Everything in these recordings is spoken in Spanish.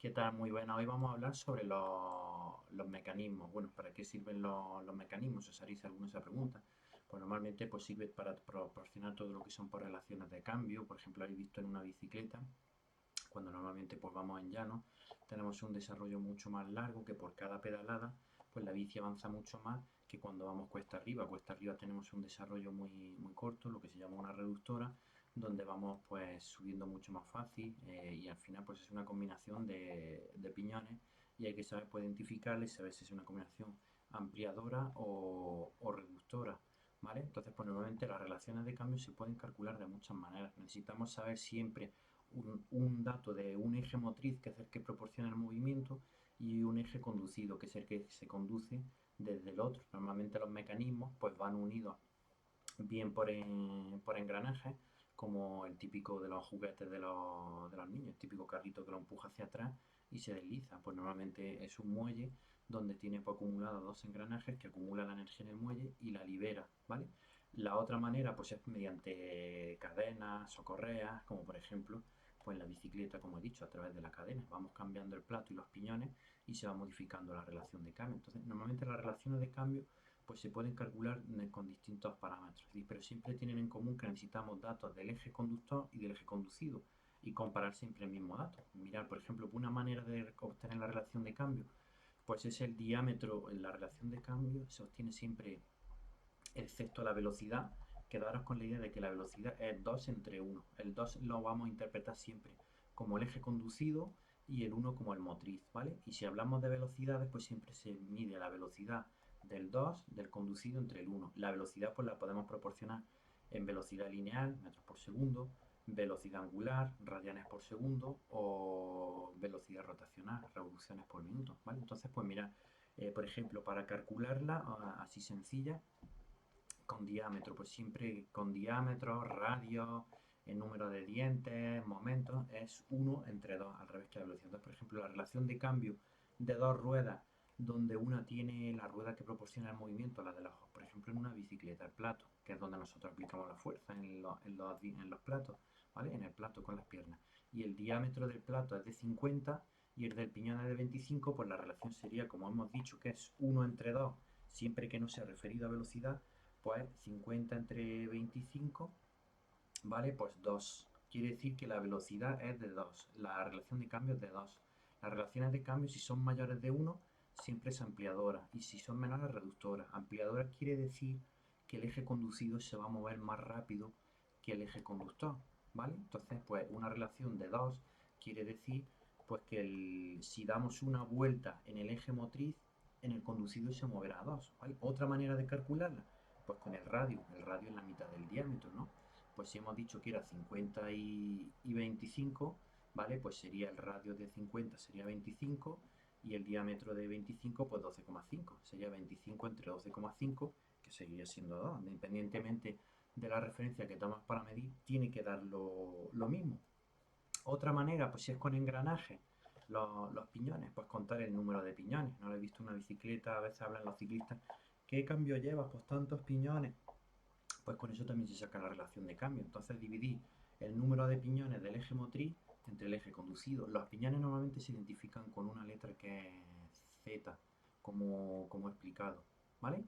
¿Qué tal? Muy buena. Hoy vamos a hablar sobre los mecanismos. Bueno, ¿para qué sirven los mecanismos? ¿Os haréis alguna esa pregunta? Pues normalmente pues sirve para proporcionar todo lo que son por relaciones de cambio. Por ejemplo, habéis visto en una bicicleta, cuando normalmente pues vamos en llano, tenemos un desarrollo mucho más largo que por cada pedalada, pues la bici avanza mucho más que cuando vamos cuesta arriba. Cuesta arriba tenemos un desarrollo muy corto, lo que se llama una reductora, donde vamos pues subiendo mucho más fácil y al final pues es una combinación de piñones y hay que saber pues identificarle y saber si es una combinación ampliadora o reductora. ¿Vale? Entonces, pues normalmente las relaciones de cambio se pueden calcular de muchas maneras. Necesitamos saber siempre un dato de un eje motriz, que es el que proporciona el movimiento, y un eje conducido, que es el que se conduce desde el otro. Normalmente los mecanismos pues van unidos bien por engranajes, como el típico de los juguetes de los niños, el típico carrito que lo empuja hacia atrás y se desliza. Pues normalmente es un muelle donde tiene pues, acumulados dos engranajes que acumulan la energía en el muelle y la libera, ¿vale? La otra manera pues es mediante cadenas o correas, como por ejemplo pues la bicicleta, como he dicho, a través de la cadena. Vamos cambiando el plato y los piñones y se va modificando la relación de cambio. Entonces, normalmente las relaciones de cambio pues se pueden calcular con distintos parámetros, pero siempre tienen en común que necesitamos datos del eje conductor y del eje conducido y comparar siempre el mismo dato. Mirar, por ejemplo, una manera de obtener la relación de cambio, pues es el diámetro en la relación de cambio, se obtiene siempre excepto la velocidad. Quedaros con la idea de que la velocidad es 2 entre 1. El 2 lo vamos a interpretar siempre como el eje conducido y el 1 como el motriz, ¿vale? Y si hablamos de velocidades, pues siempre se mide la velocidad del 2 del conducido entre el 1. La velocidad pues la podemos proporcionar en velocidad lineal, metros por segundo, velocidad angular, radianes por segundo o velocidad rotacional, revoluciones por minuto, ¿vale? Entonces, pues mira, por ejemplo, para calcularla así sencilla, con diámetro, pues siempre con diámetro, radio, el número de dientes, momentos, es uno entre 2 al revés que la velocidad. Entonces, por ejemplo, la relación de cambio de dos ruedas, donde una tiene la rueda que proporciona el movimiento, la de los, por ejemplo, en una bicicleta, el plato, que es donde nosotros aplicamos la fuerza en los platos, ¿vale? En el plato con las piernas. Y el diámetro del plato es de 50 y el del piñón es de 25, pues la relación sería, como hemos dicho, que es uno entre 2 siempre que no sea referido a velocidad, pues 50 entre 25, ¿vale? Pues 2. Quiere decir que la velocidad es de 2. La relación de cambio es de 2. Las relaciones de cambio, si son mayores de 1, siempre es ampliadora. Y si son menores, reductora. Ampliadora quiere decir que el eje conducido se va a mover más rápido que el eje conductor, ¿vale? Entonces, pues una relación de 2 quiere decir pues que si damos una vuelta en el eje motriz, en el conducido se moverá a 2, ¿vale? Otra manera de calcularla, pues con el radio es la mitad del diámetro, ¿no? Pues si hemos dicho que era 50 y 25, ¿vale? Pues sería el radio de 50 sería 25 y el diámetro de 25 pues 12,5. Sería 25 entre 12,5, que seguiría siendo 2. Independientemente de la referencia que tomas para medir, tiene que dar lo mismo. Otra manera, pues si es con engranaje, los piñones, pues contar el número de piñones. No lo he visto una bicicleta, a veces hablan los ciclistas, ¿qué cambio llevas? Pues tantos piñones. Pues con eso también se saca la relación de cambio. Entonces dividí el número de piñones del eje motriz entre el eje conducido. Los piñones normalmente se identifican con una letra que es Z, como he explicado, ¿vale?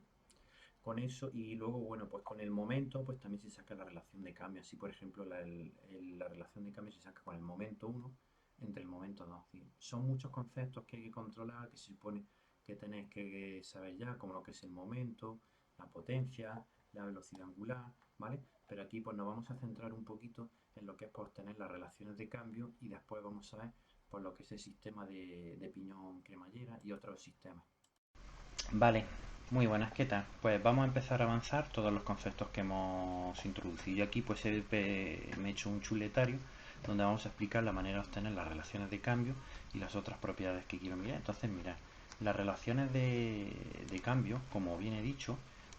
Con eso y luego, bueno, pues con el momento, pues también se saca la relación de cambio. Así, por ejemplo, la relación de cambio se saca con el momento uno entre el momento 2. Son muchos conceptos que hay que controlar, que se supone que tenéis que saber ya, como lo que es el momento, la potencia, la velocidad angular, ¿vale? Pero aquí pues nos vamos a centrar un poquito en lo que es por tener las relaciones de cambio y después vamos a ver por lo que es el sistema de piñón cremallera y otros sistemas. Vale, muy buenas, ¿qué tal? Pues vamos a empezar a avanzar todos los conceptos que hemos introducido. Yo aquí pues me he hecho un chuletario donde vamos a explicar la manera de obtener las relaciones de cambio y las otras propiedades que quiero mirar. Entonces, mirad, las relaciones de cambio, como bien he dicho,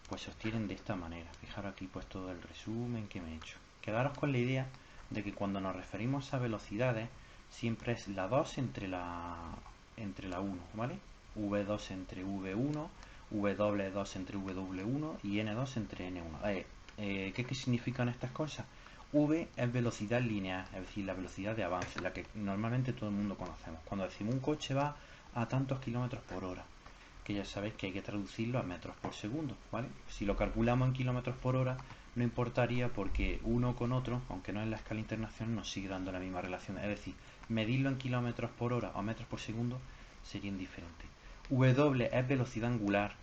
pues se obtienen de esta manera. Fijaros aquí pues todo el resumen que me he hecho. Quedaros con la idea de que cuando nos referimos a velocidades, siempre es la 2 entre la 1, ¿vale? V2 entre V1, W2 entre W1 y N2 entre N1. ¿Qué significan estas cosas? V es velocidad lineal, es decir, la velocidad de avance, la que normalmente todo el mundo conocemos. Cuando decimos un coche va a tantos kilómetros por hora, que ya sabéis que hay que traducirlo a metros por segundo, ¿vale? Si lo calculamos en kilómetros por hora, no importaría porque uno con otro, aunque no en la escala internacional, nos sigue dando la misma relación. Es decir, medirlo en kilómetros por hora o metros por segundo sería indiferente. W es velocidad angular,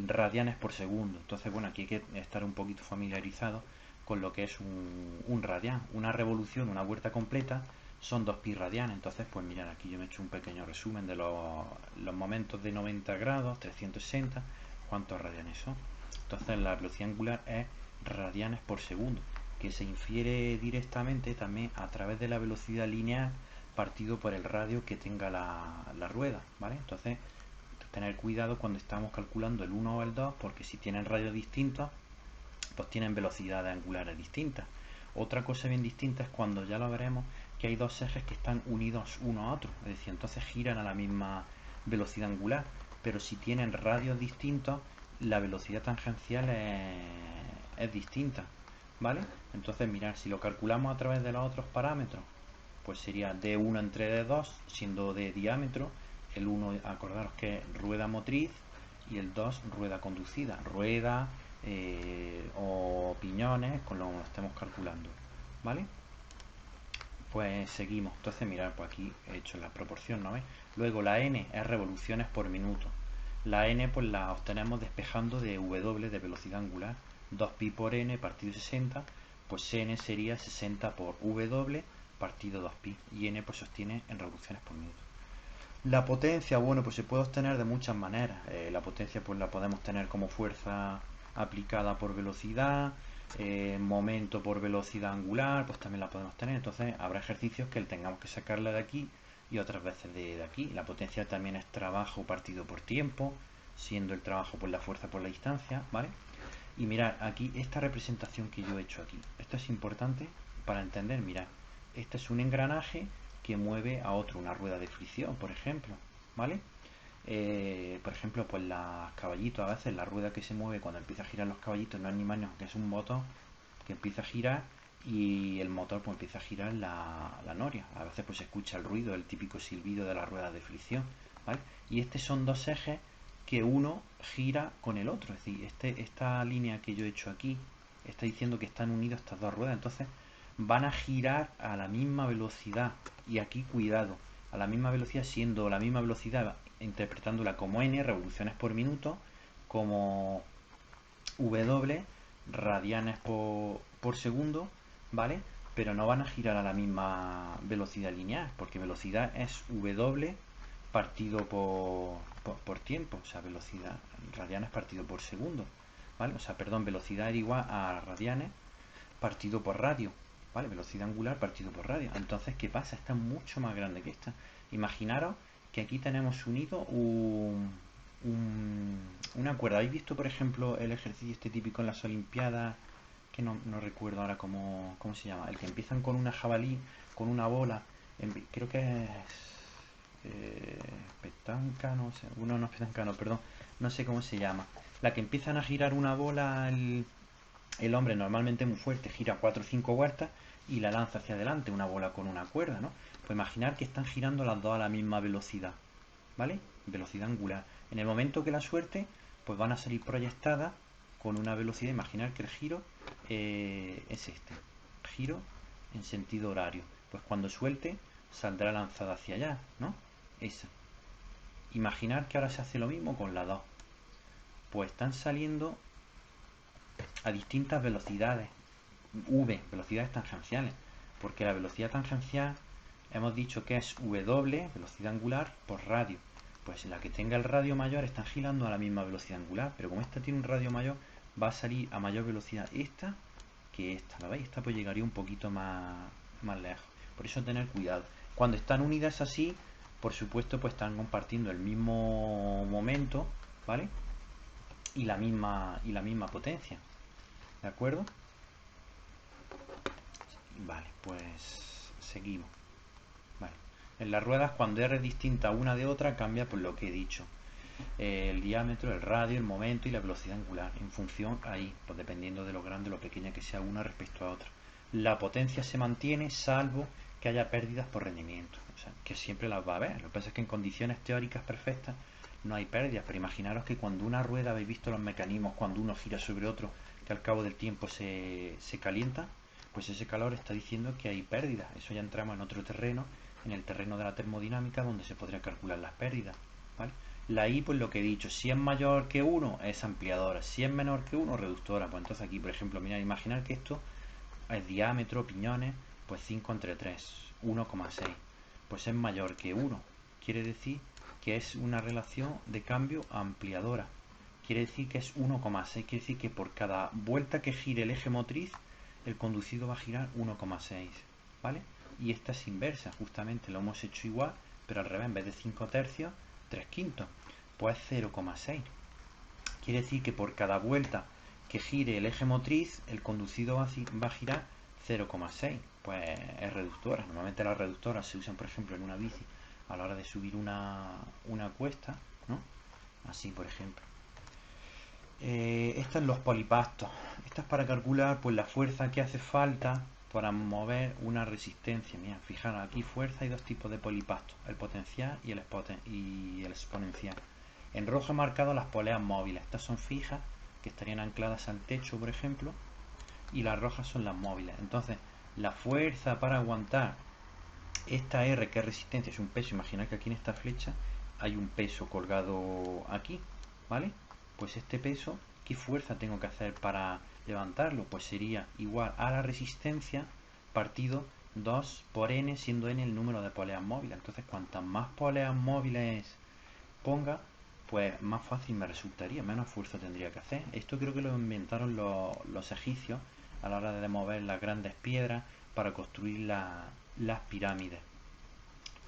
radianes por segundo. Entonces, bueno, aquí hay que estar un poquito familiarizado con lo que es un radián. Una revolución, una vuelta completa, son 2 pi radianes. Entonces, pues mirad, aquí yo me he hecho un pequeño resumen de los momentos de 90 grados, 360, cuántos radianes son. Entonces, la velocidad angular es radianes por segundo, que se infiere directamente también a través de la velocidad lineal partido por el radio que tenga la rueda, ¿vale? Entonces, tener cuidado cuando estamos calculando el 1 o el 2, porque si tienen radios distintos, pues tienen velocidades angulares distintas. Otra cosa bien distinta es cuando ya lo veremos que hay dos ejes que están unidos uno a otro, es decir, entonces giran a la misma velocidad angular, pero si tienen radios distintos, la velocidad tangencial es distinta, ¿vale? Entonces, mirad, si lo calculamos a través de los otros parámetros, pues sería D1 entre D2, siendo de diámetro, el 1, acordaros que es rueda motriz, y el 2, rueda conducida, rueda o piñones, con lo que estemos calculando, ¿vale? Pues seguimos. Entonces, mirad, pues aquí he hecho la proporción, ¿no veis? Luego la n es revoluciones por minuto. La n pues la obtenemos despejando de w, de velocidad angular. 2pi por n partido 60, pues n sería 60 por w partido 2pi. Y n pues se obtiene en revoluciones por minuto. La potencia, bueno, pues se puede obtener de muchas maneras. La potencia pues la podemos tener como fuerza aplicada por velocidad, momento por velocidad angular, pues también la podemos tener. Entonces habrá ejercicios que tengamos que sacarla de aquí y otras veces de aquí. La potencia también es trabajo partido por tiempo, siendo el trabajo por la fuerza por la distancia, ¿vale? Y mirad, aquí esta representación que yo he hecho aquí, esto es importante para entender, mirad, este es un engranaje que mueve a otro, una rueda de fricción, por ejemplo, ¿vale? Por ejemplo, pues los caballitos, a veces la rueda que se mueve cuando empieza a girar los caballitos no es ni más ni menos que es un motor que empieza a girar y el motor pues empieza a girar la noria. A veces pues se escucha el ruido, el típico silbido de la rueda de fricción, ¿vale? Y estos son dos ejes que uno gira con el otro, es decir, esta línea que yo he hecho aquí está diciendo que están unidas estas dos ruedas, entonces van a girar a la misma velocidad. Y aquí cuidado, a la misma velocidad, siendo la misma velocidad, interpretándola como n, revoluciones por minuto, como w, radianes por segundo, ¿vale? Pero no van a girar a la misma velocidad lineal, porque velocidad es w partido por tiempo, o sea, velocidad, radianes partido por segundo, ¿vale? O sea, perdón, velocidad era igual a radianes partido por radio, ¿vale? Velocidad angular partido por radio. Entonces, ¿qué pasa? Esta es mucho más grande que esta. Imaginaros que aquí tenemos unido una cuerda. ¿Habéis visto, por ejemplo, el ejercicio este típico en las Olimpiadas? Que no recuerdo ahora cómo se llama. El que empiezan con una jabalí, con una bola. Creo que es petanca, no sé. No es petanca, no, perdón. No sé cómo se llama. La que empiezan a girar una bola, el hombre normalmente muy fuerte gira 4 o 5 vueltas y la lanza hacia adelante, una bola con una cuerda, ¿no? Pues imaginar que están girando las dos a la misma velocidad, ¿vale? Velocidad angular. En el momento que la suelte, pues van a salir proyectadas con una velocidad. Imaginar que el giro es este, giro en sentido horario. Pues cuando suelte, saldrá lanzada hacia allá, ¿no? Esa. Imaginar que ahora se hace lo mismo con la 2. Pues están saliendo a distintas velocidades, velocidades tangenciales, porque la velocidad tangencial hemos dicho que es w, velocidad angular, por radio. Pues en la que tenga el radio mayor están girando a la misma velocidad angular, pero como esta tiene un radio mayor, va a salir a mayor velocidad esta que esta, ¿la veis? Esta pues llegaría un poquito más lejos. Por eso tener cuidado. Cuando están unidas así, por supuesto, pues están compartiendo el mismo momento, ¿vale? Y la misma potencia. ¿De acuerdo? Vale, pues seguimos. Vale. En las ruedas, cuando R es distinta una de otra, cambia por lo que he dicho. El diámetro, el radio, el momento y la velocidad angular. En función ahí, pues dependiendo de lo grande o lo pequeña que sea una respecto a otra. la potencia se mantiene salvo que haya pérdidas por rendimiento. O sea, que siempre las va a haber. Lo que pasa es que en condiciones teóricas perfectas no hay pérdidas, pero imaginaros que cuando una rueda, habéis visto los mecanismos, cuando uno gira sobre otro, que al cabo del tiempo se calienta, pues ese calor está diciendo que hay pérdidas. Eso ya entramos en otro terreno, en el terreno de la termodinámica, donde se podría calcular las pérdidas, ¿vale? La I, pues lo que he dicho, si es mayor que 1 es ampliadora, si es menor que 1 reductora. Pues entonces aquí, por ejemplo, mira, imaginar que esto es diámetro, piñones, pues 5 entre 3, 1,6. Pues es mayor que 1. Quiere decir que es una relación de cambio ampliadora. Quiere decir que es 1,6. Quiere decir que por cada vuelta que gire el eje motriz, el conducido va a girar 1,6. ¿Vale? Y esta es inversa. Justamente lo hemos hecho igual, pero al revés. En vez de 5 tercios, 3 quintos. Pues 0,6. Quiere decir que por cada vuelta que gire el eje motriz, el conducido va a girar 0,6. Pues es reductora. Normalmente las reductoras se usan, por ejemplo, en una bici a la hora de subir una cuesta, ¿no? Así, por ejemplo. Estos son los polipastos. Esta es para calcular pues la fuerza que hace falta para mover una resistencia. Mira, fijaros, aquí fuerza, hay dos tipos de polipastos, el potencial y el exponencial. En rojo he marcado las poleas móviles. Estas son fijas, que estarían ancladas al techo, por ejemplo, y las rojas son las móviles. Entonces, la fuerza para aguantar esta R, que es resistencia, es un peso. Imaginad que aquí en esta flecha hay un peso colgado aquí, ¿vale? Pues este peso, ¿qué fuerza tengo que hacer para levantarlo? Pues sería igual a la resistencia partido 2 por n, siendo n el número de poleas móviles. Entonces, cuantas más poleas móviles ponga, pues más fácil me resultaría, menos esfuerzo tendría que hacer. Esto creo que lo inventaron los egipcios a la hora de mover las grandes piedras para construir las pirámides,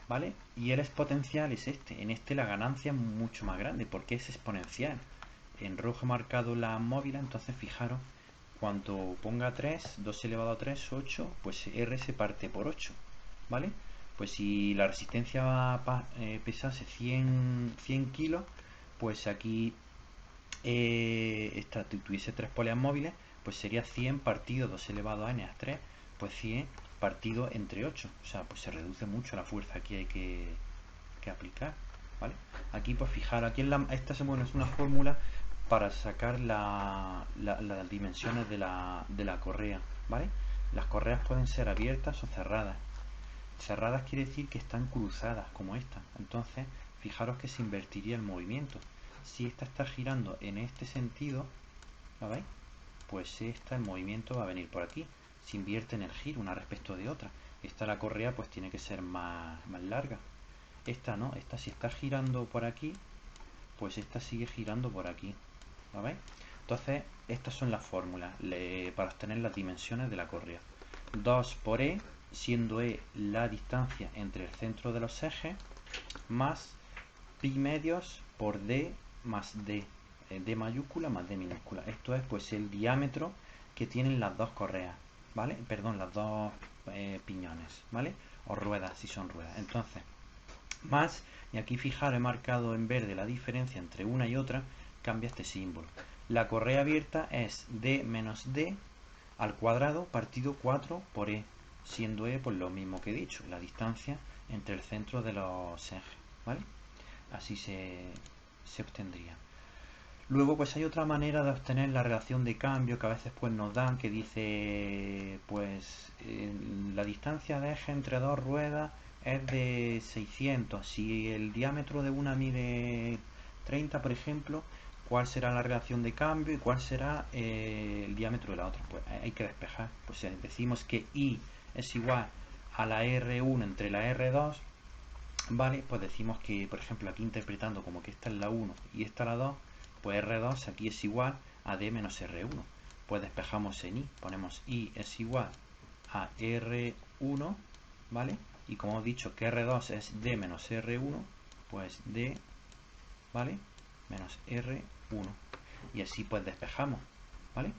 ¿vale? Y el exponencial es este. En este la ganancia es mucho más grande porque es exponencial. En rojo he marcado la móvil, entonces fijaros, cuando ponga 3, 2 elevado a 3, 8, pues R se parte por 8, ¿vale? Pues si la resistencia pesase 100 kilos, pues aquí tuviese 3 poleas móviles, pues sería 100 partido 2 elevado a n a 3, pues 100 partido entre 8. O sea, pues se reduce mucho la fuerza que hay que aplicar, ¿vale? Aquí, pues fijar, aquí esta es una fórmula para sacar las dimensiones de la correa, ¿vale? Las correas pueden ser abiertas o cerradas. Cerradas quiere decir que están cruzadas, como esta. Entonces, fijaros que se invertiría el movimiento. Si esta está girando en este sentido, ¿lo veis? Pues el movimiento va a venir por aquí. Se invierte en el giro una respecto de otra. Esta, la correa, pues tiene que ser más larga. Esta no, esta si está girando por aquí, pues esta sigue girando por aquí. ¿Lo veis? Entonces, estas son las fórmulas para obtener las dimensiones de la correa. 2 por E, siendo E la distancia entre el centro de los ejes, más pi medios por D más D. D mayúscula más D minúscula. Esto es pues el diámetro que tienen las dos correas, ¿vale? Perdón, las dos piñones, ¿vale? O ruedas, si son ruedas. Entonces, más, y aquí fijar, he marcado en verde la diferencia entre una y otra, cambia este símbolo. La correa abierta es D menos D al cuadrado partido 4 por E, siendo E pues lo mismo que he dicho, la distancia entre el centro de los ejes, ¿vale? Así se obtendría. Luego pues hay otra manera de obtener la relación de cambio que a veces pues nos dan, que dice pues la distancia de eje entre dos ruedas es de 600. Si el diámetro de una mide 30, por ejemplo, ¿cuál será la relación de cambio y cuál será el diámetro de la otra? Pues hay que despejar. Pues decimos que I es igual a la R1 entre la R2, ¿vale? Pues decimos que, por ejemplo, aquí interpretando como que esta es la 1 y esta la 2, pues R2 aquí es igual a D menos R1. Pues despejamos en I, ponemos I es igual a R1, ¿vale? Y como hemos dicho que R2 es D menos R1, pues D, ¿vale? Menos R1. Y así pues despejamos, ¿vale?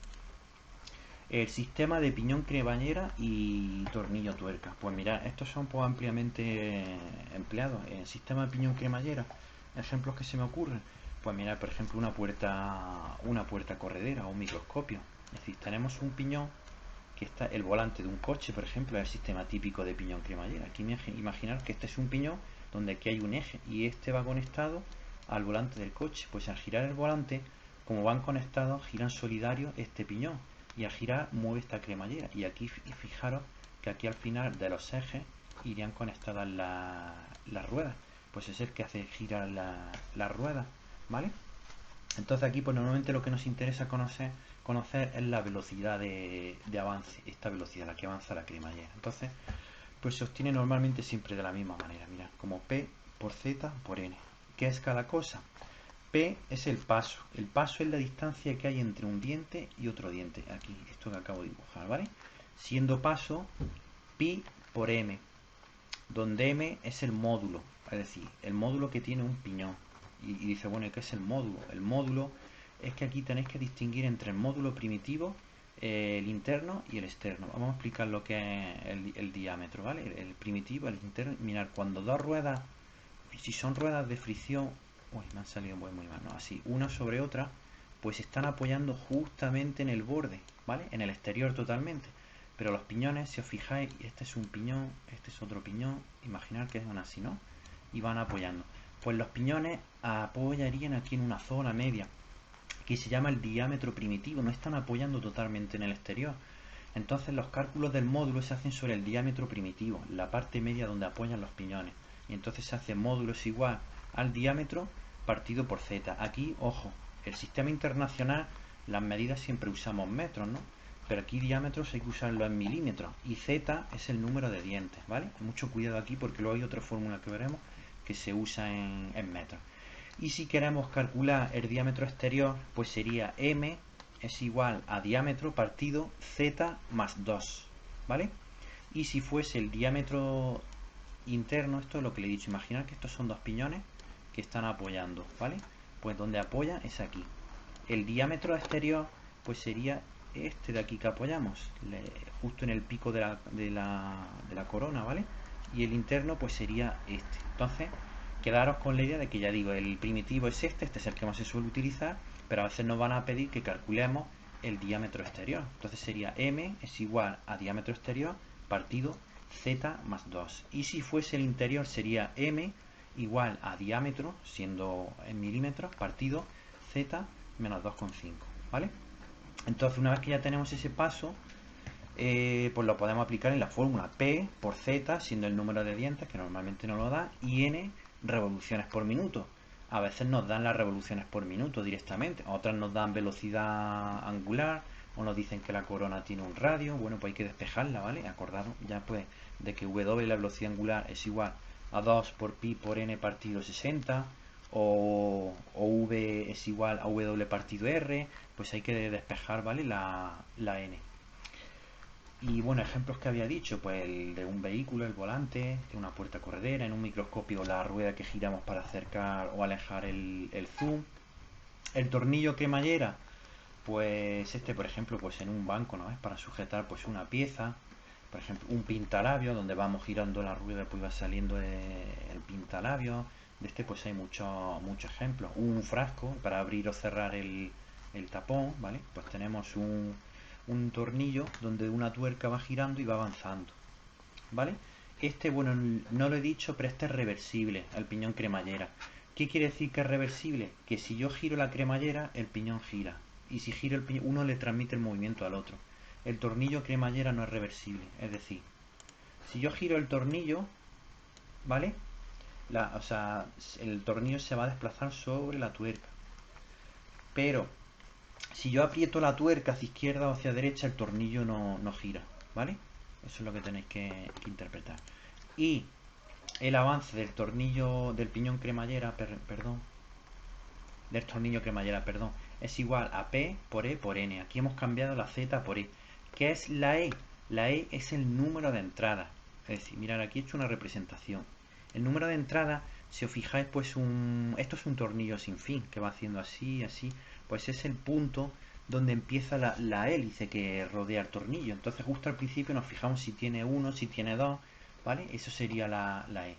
El sistema de piñón cremallera y tornillo tuerca. Pues mirad, estos son pues ampliamente empleados. El sistema de piñón cremallera, ejemplos que se me ocurren. Pues mirad, por ejemplo, una puerta corredera o un microscopio. Es decir, tenemos un piñón que está el volante de un coche, por ejemplo, es el sistema típico de piñón cremallera. Aquí imaginar que este es un piñón donde aquí hay un eje y este va conectado al volante del coche. Pues al girar el volante, como van conectados, giran solidario este piñón y al girar mueve esta cremallera. Y aquí fijaros que aquí al final de los ejes irían conectadas las ruedas. Pues es el que hace girar la rueda, ¿vale? Entonces aquí pues normalmente lo que nos interesa conocer es la velocidad de avance, esta velocidad, la que avanza la cremallera. Entonces pues se obtiene normalmente siempre de la misma manera, mira, como P por Z por N. ¿Qué es cada cosa? P es el paso es la distancia que hay entre un diente y otro diente, aquí, esto que acabo de dibujar, ¿vale? Siendo paso pi por M, donde M es el módulo, es decir, el módulo que tiene un piñón. Y dice, bueno, ¿y qué es el módulo? El módulo es que aquí tenéis que distinguir entre el módulo primitivo, el interno y el externo. Vamos a explicar lo que es el diámetro, ¿vale? El primitivo, el interno. Mirad, cuando dos ruedas, si son ruedas de fricción, uy, me han salido muy mal, no, así, una sobre otra, pues están apoyando justamente en el borde, ¿vale? En el exterior totalmente. Pero los piñones, si os fijáis, este es un piñón, este es otro piñón, imaginar que es una así, ¿no? Y van apoyando. Pues los piñones apoyarían aquí en una zona media, que se llama el diámetro primitivo, no están apoyando totalmente en el exterior. Entonces los cálculos del módulo se hacen sobre el diámetro primitivo, la parte media donde apoyan los piñones. Y entonces se hace módulo es igual al diámetro partido por z. Aquí, ojo, el sistema internacional, las medidas siempre usamos metros, ¿no? Pero aquí diámetros hay que usarlo en milímetros. Y z es el número de dientes, ¿vale? Mucho cuidado aquí porque luego hay otra fórmula que veremos que se usa en metros. Y si queremos calcular el diámetro exterior, pues sería m es igual a diámetro partido z más 2, ¿vale? Y si fuese el diámetro interno, esto es lo que le he dicho, imaginar que estos son dos piñones que están apoyando, ¿vale? Pues donde apoya es aquí. El diámetro exterior pues sería este de aquí que apoyamos, justo en el pico de la corona, ¿vale? Y el interno pues sería este. Entonces, quedaros con la idea de que ya digo, el primitivo es este es el que más se suele utilizar, pero a veces nos van a pedir que calculemos el diámetro exterior. Entonces sería m es igual a diámetro exterior partido z más 2. Y si fuese el interior sería m igual a diámetro, siendo en milímetros, partido z menos 2,5, ¿vale? Entonces una vez que ya tenemos ese paso, pues lo podemos aplicar en la fórmula P por Z, siendo el número de dientes, que normalmente no lo da, y N revoluciones por minuto. A veces nos dan las revoluciones por minuto directamente, otras nos dan velocidad angular, o nos dicen que la corona tiene un radio. Bueno, pues hay que despejarla, ¿vale? Acordaros ya pues de que W, la velocidad angular, es igual a 2 por pi por N partido 60, o V es igual a W partido R, pues hay que despejar, ¿vale? La N. Y bueno, ejemplos que había dicho, pues el de un vehículo, el volante, de una puerta corredera, en un microscopio la rueda que giramos para acercar o alejar el zoom. El tornillo cremallera, pues este por ejemplo, pues en un banco, ¿no? Es para sujetar pues una pieza, por ejemplo un pintalabio, donde vamos girando la rueda pues va saliendo el pintalabio. De este pues hay muchos ejemplos. Un frasco para abrir o cerrar el tapón, ¿vale? Pues tenemos un tornillo donde una tuerca va girando y va avanzando, ¿vale? Este, bueno, no lo he dicho, pero este es reversible, el piñón cremallera. ¿Qué quiere decir que es reversible? Que si yo giro la cremallera, el piñón gira. Y si giro el piñón, uno le transmite el movimiento al otro. El tornillo cremallera no es reversible. Es decir, si yo giro el tornillo, ¿vale? O sea, el tornillo se va a desplazar sobre la tuerca. Pero si yo aprieto la tuerca hacia izquierda o hacia derecha, el tornillo no gira, ¿vale? Eso es lo que tenéis que interpretar. Y el avance del tornillo del piñón cremallera, del tornillo cremallera, perdón, es igual a P por E por N. Aquí hemos cambiado la Z por E. ¿Qué es la E? La E es el número de entrada. Es decir, mirad, aquí he hecho una representación. El número de entrada, si os fijáis, pues esto es un tornillo sin fin, que va haciendo así, así. Pues es el punto donde empieza la hélice que rodea el tornillo. Entonces justo al principio nos fijamos si tiene uno, si tiene dos, ¿vale? Eso sería la E.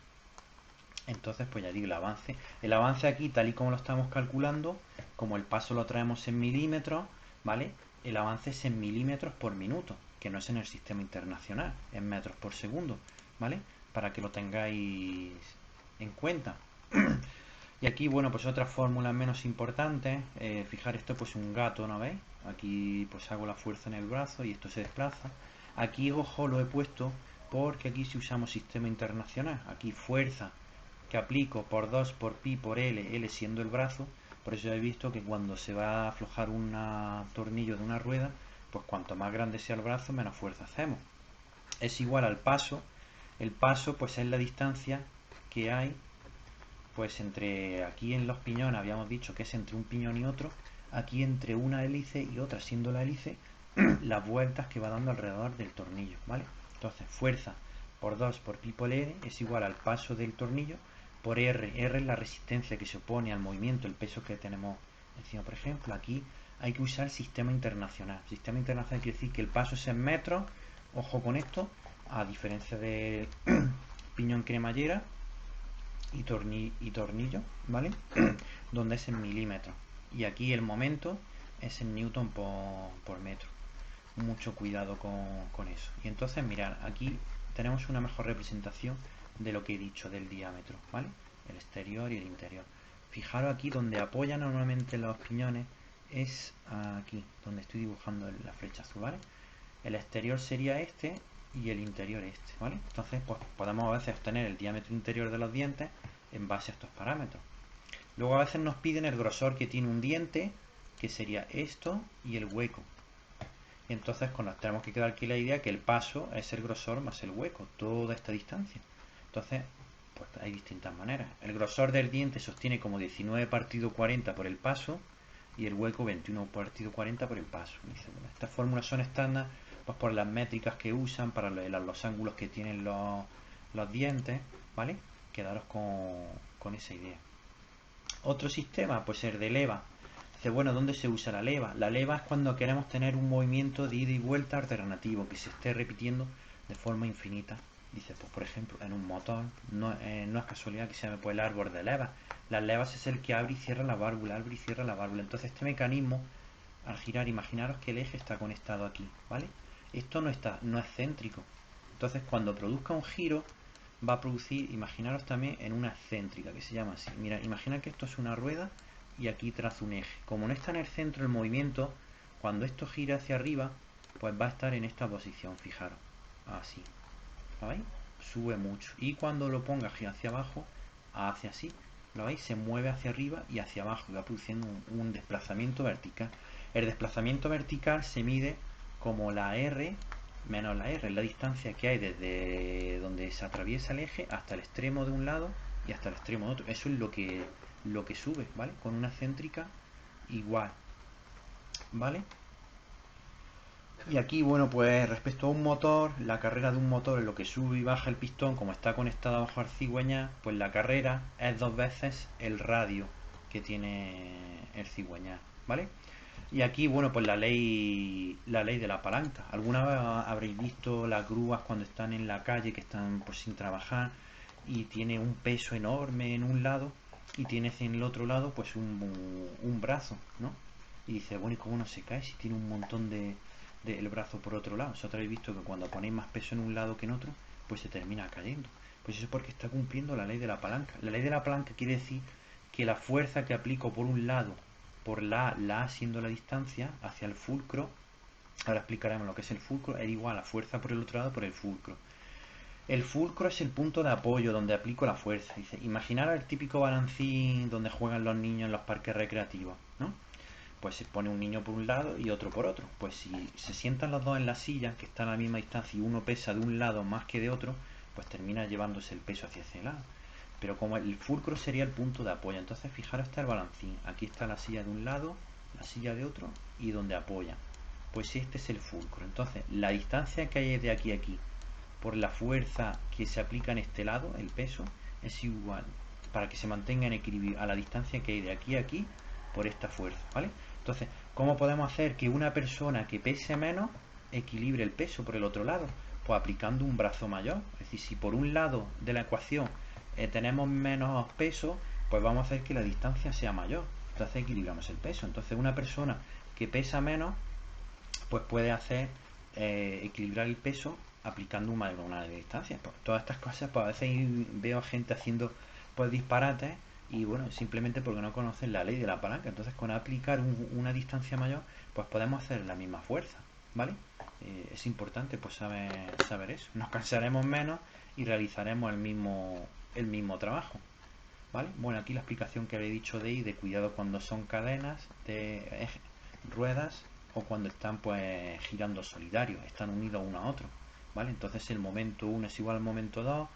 Entonces, pues ya digo, el avance aquí, tal y como lo estamos calculando, como el paso lo traemos en milímetros, ¿vale? El avance es en milímetros por minuto. que no es en el sistema internacional, en metros por segundo, ¿vale? Para que lo tengáis en cuenta. Y aquí, bueno, pues otras fórmulas menos importantes. Fijar esto, pues un gato, ¿no veis? Aquí pues hago la fuerza en el brazo y esto se desplaza. Aquí, ojo, lo he puesto porque aquí si usamos sistema internacional. Aquí fuerza que aplico por 2 por pi por L, L siendo el brazo. Por eso he visto que cuando se va a aflojar un tornillo de una rueda, pues cuanto más grande sea el brazo, menos fuerza hacemos. Es igual al paso. El paso pues es la distancia que hay pues entre, aquí en los piñones habíamos dicho que es entre un piñón y otro, aquí entre una hélice y otra, siendo la hélice las vueltas que va dando alrededor del tornillo, ¿vale? Entonces, fuerza por 2 por pi por R es igual al paso del tornillo por R. R es la resistencia que se opone al movimiento, el peso que tenemos encima. Por ejemplo, aquí hay que usar sistema internacional. Sistema internacional quiere decir que el paso es en metros, ojo con esto, a diferencia del piñón cremallera y tornillo, ¿vale? Donde es en milímetros. Y aquí el momento es en newton por metro. Mucho cuidado con eso. Y entonces, mirad, aquí tenemos una mejor representación de lo que he dicho del diámetro, ¿vale? El exterior y el interior. Fijaros aquí donde apoyan normalmente los piñones es aquí, donde estoy dibujando la flecha azul, ¿vale? El exterior sería este y el interior este, ¿vale? Entonces, pues podemos a veces obtener el diámetro interior de los dientes en base a estos parámetros. Luego a veces nos piden el grosor que tiene un diente, que sería esto y el hueco. Y entonces nos tenemos que quedar aquí la idea que el paso es el grosor más el hueco, toda esta distancia. Entonces, pues hay distintas maneras. El grosor del diente sostiene como 19 partido 40 por el paso y el hueco 21 partido 40 por el paso. Dice, bueno, estas fórmulas son estándar pues por las métricas que usan, para los ángulos que tienen los dientes, ¿vale? Quedaros con esa idea. Otro sistema, pues el de leva. Dice, bueno, ¿dónde se usa la leva? La leva es cuando queremos tener un movimiento de ida y vuelta alternativo, que se esté repitiendo de forma infinita. Dice, pues por ejemplo, en un motor, no es casualidad que se llame pues el árbol de levas. Las levas es el que abre y cierra la válvula, abre y cierra la válvula. Entonces este mecanismo, al girar, imaginaros que el eje está conectado aquí, ¿vale? Esto no es céntrico. Entonces cuando produzca un giro, va a producir, imaginaros también en una excéntrica, que se llama así. Mira, imagina que esto es una rueda y aquí trazo un eje. Como no está en el centro el movimiento, cuando esto gira hacia arriba, pues va a estar en esta posición, fijaros. Así. ¿Lo veis? Sube mucho. Y cuando lo ponga hacia abajo, hace así. ¿Lo veis? Se mueve hacia arriba y hacia abajo y va produciendo un desplazamiento vertical. El desplazamiento vertical se mide como la R menos la R, la distancia que hay desde donde se atraviesa el eje hasta el extremo de un lado y hasta el extremo de otro. Eso es lo que sube, ¿vale? Con una céntrica igual, ¿vale? Y aquí, bueno, pues respecto a un motor, la carrera de un motor en lo que sube y baja el pistón, como está conectado bajo el cigüeñal, pues la carrera es 2 veces el radio que tiene el cigüeñal, ¿vale? Y aquí, bueno, pues la ley de la palanca. Alguna vez habréis visto las grúas cuando están en la calle, que están pues sin trabajar, y tiene un peso enorme en un lado y tienes en el otro lado pues un brazo, ¿no? Y dice, bueno, ¿y cómo no se cae si tiene un montón de el brazo por otro lado? Vosotros habéis visto que cuando ponéis más peso en un lado que en otro, pues se termina cayendo. Pues eso es porque está cumpliendo la ley de la palanca. La ley de la palanca quiere decir que la fuerza que aplico por un lado, por la A siendo la distancia hacia el fulcro, ahora explicaremos lo que es el fulcro, es igual a la fuerza por el otro lado por el fulcro. El fulcro es el punto de apoyo donde aplico la fuerza. Dice, imaginar el típico balancín donde juegan los niños en los parques recreativos, ¿no? Pues se pone un niño por un lado y otro por otro. Pues si se sientan los dos en la silla, que están a la misma distancia, y uno pesa de un lado más que de otro, pues termina llevándose el peso hacia ese lado. Pero como el fulcro sería el punto de apoyo, entonces fijaros, está el balancín. Aquí está la silla de un lado, la silla de otro y donde apoya. Pues este es el fulcro. Entonces, la distancia que hay de aquí a aquí por la fuerza que se aplica en este lado, el peso, es igual, para que se mantenga en equilibrio, a la distancia que hay de aquí a aquí por esta fuerza, ¿vale? Entonces, ¿cómo podemos hacer que una persona que pese menos equilibre el peso por el otro lado? Pues aplicando un brazo mayor. Es decir, si por un lado de la ecuación tenemos menos peso, pues vamos a hacer que la distancia sea mayor. Entonces equilibramos el peso. Entonces una persona que pesa menos, pues puede hacer equilibrar el peso aplicando un mayor una de distancia. Pues, todas estas cosas, pues a veces veo gente haciendo pues disparates y bueno, simplemente porque no conocen la ley de la palanca. Entonces con aplicar una distancia mayor, pues podemos hacer la misma fuerza, ¿vale? Es importante pues saber eso. Nos cansaremos menos y realizaremos el mismo trabajo. ¿Vale? Bueno, aquí la explicación que había dicho de cuidado cuando son cadenas de ruedas o cuando están pues girando solidarios, están unidos uno a otro, ¿vale? Entonces el momento 1 es igual al momento 2,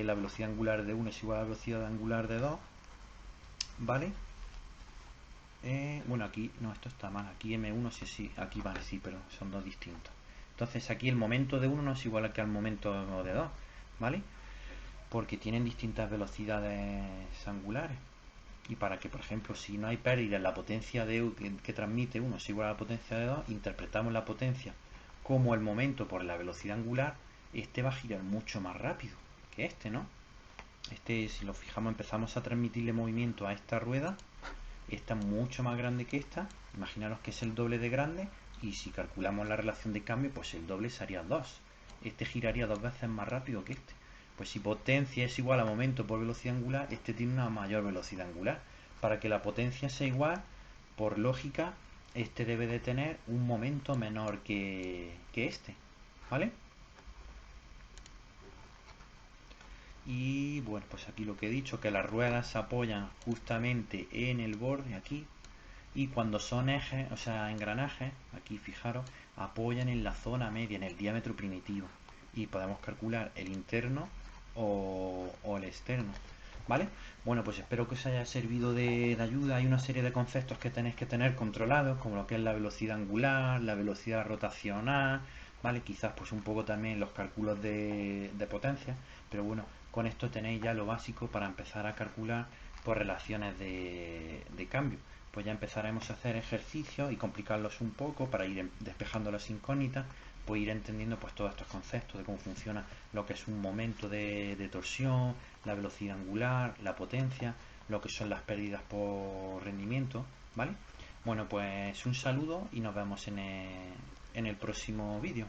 la velocidad angular de 1 es igual a la velocidad angular de 2, ¿vale? Bueno, aquí, no, esto está mal, aquí M1 sí, sí, aquí vale, sí, pero son dos distintos. Entonces aquí el momento de 1 no es igual que al momento de 2, ¿vale? Porque tienen distintas velocidades angulares. Y para que, por ejemplo, si no hay pérdida en la potencia que transmite uno es igual a la potencia de 2, interpretamos la potencia como el momento por la velocidad angular, este va a girar mucho más rápido que este, ¿no? Este, si lo fijamos, empezamos a transmitirle movimiento a esta rueda, esta es mucho más grande que esta, imaginaros que es el doble de grande, y si calculamos la relación de cambio, pues el doble sería 2. Este giraría 2 veces más rápido que este. Pues si potencia es igual a momento por velocidad angular, este tiene una mayor velocidad angular. Para que la potencia sea igual, por lógica, este debe de tener un momento menor que este. ¿Vale? Y bueno, pues aquí lo que he dicho, que las ruedas se apoyan justamente en el borde aquí. Y cuando son ejes, o sea, engranajes, aquí fijaros, apoyan en la zona media, en el diámetro primitivo. Y podemos calcular el interno o el externo. ¿Vale? Bueno, pues espero que os haya servido de ayuda. Hay una serie de conceptos que tenéis que tener controlados, como lo que es la velocidad angular, la velocidad rotacional, ¿vale? Quizás pues un poco también los cálculos de potencia, pero bueno, con esto tenéis ya lo básico para empezar a calcular por relaciones de cambio. Pues ya empezaremos a hacer ejercicios y complicarlos un poco para ir despejando las incógnitas, pues ir entendiendo pues todos estos conceptos de cómo funciona lo que es un momento de torsión, la velocidad angular, la potencia, lo que son las pérdidas por rendimiento, ¿vale? Bueno, pues un saludo y nos vemos en el próximo vídeo.